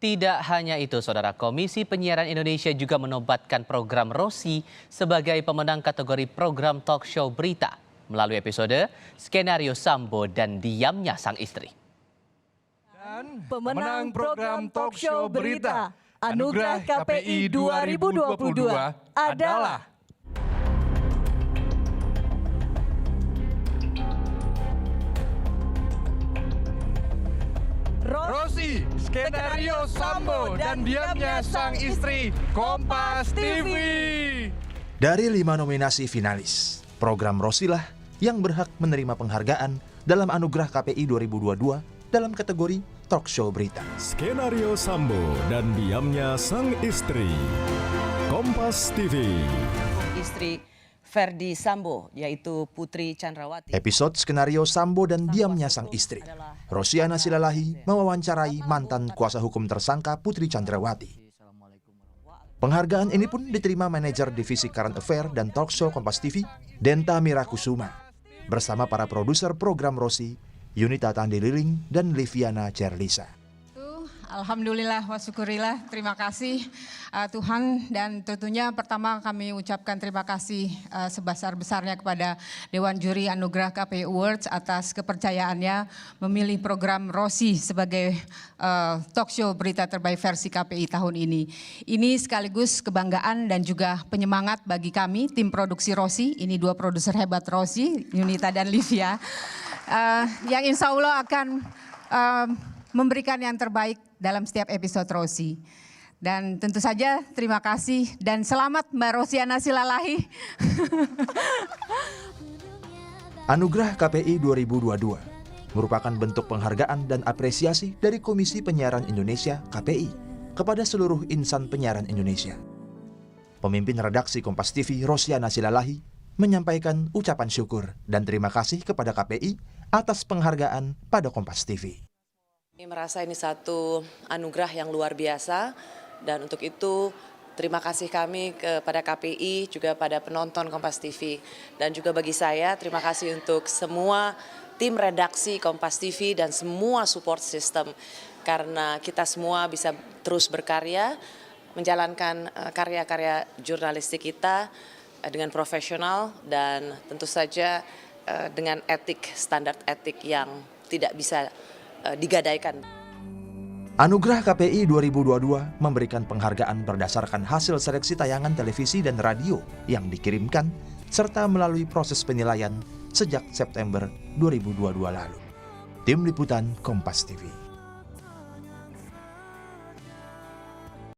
Tidak hanya itu, Saudara, Komisi Penyiaran Indonesia juga menobatkan program Rosi sebagai pemenang kategori program talk show berita melalui episode Skenario Sambo dan Diamnya Sang Istri. Dan pemenang program talk show berita Anugerah KPI 2022 adalah Rosi, Skenario Sambo dan Diamnya Sang Istri, Kompas TV. Dari 5 nominasi finalis, program Rosi lah yang berhak menerima penghargaan dalam Anugerah KPI 2022 dalam kategori talk show berita. Skenario Sambo dan Diamnya Sang Istri, Kompas TV. Istri Ferdi Sambo, yaitu Putri Chandrawati. Episode Skenario Sambo dan Diamnya Sang Istri, Rosiana Silalahi mewawancarai mantan kuasa hukum tersangka Putri Chandrawati. Penghargaan ini pun diterima manajer divisi Current Affair dan Talk Show Kompas TV, Denta Mirakusuma, bersama para produser program Rosi, Yunita Tandililing dan Liviana Cerlisa. Alhamdulillah wa syukurillah, terima kasih Tuhan, dan tentunya pertama kami ucapkan terima kasih sebesar-besarnya kepada Dewan Juri Anugerah KPI Awards atas kepercayaannya memilih program Rosi sebagai talk show berita terbaik versi KPI tahun ini. Ini sekaligus kebanggaan dan juga penyemangat bagi kami tim produksi Rosi, ini 2 produser hebat Rosi, Yunita dan Livia, yang insya Allah akan memberikan yang terbaik dalam setiap episode Rosi. Dan tentu saja terima kasih dan selamat Mbak Rosiana Silalahi. Anugerah KPI 2022 merupakan bentuk penghargaan dan apresiasi dari Komisi Penyiaran Indonesia KPI kepada seluruh insan penyiaran Indonesia. Pemimpin redaksi Kompas TV Rosiana Silalahi menyampaikan ucapan syukur dan terima kasih kepada KPI atas penghargaan pada Kompas TV. Saya merasa ini satu anugerah yang luar biasa, dan untuk itu terima kasih kami kepada KPI, juga pada penonton Kompas TV. Dan juga bagi saya terima kasih untuk semua tim redaksi Kompas TV dan semua support system, karena kita semua bisa terus berkarya, menjalankan karya-karya jurnalistik kita dengan profesional dan tentu saja dengan etik, standar etik yang tidak bisa digadaikan. Anugerah KPI 2022 memberikan penghargaan berdasarkan hasil seleksi tayangan televisi dan radio yang dikirimkan serta melalui proses penilaian sejak September 2022 lalu. Tim Liputan Kompas TV.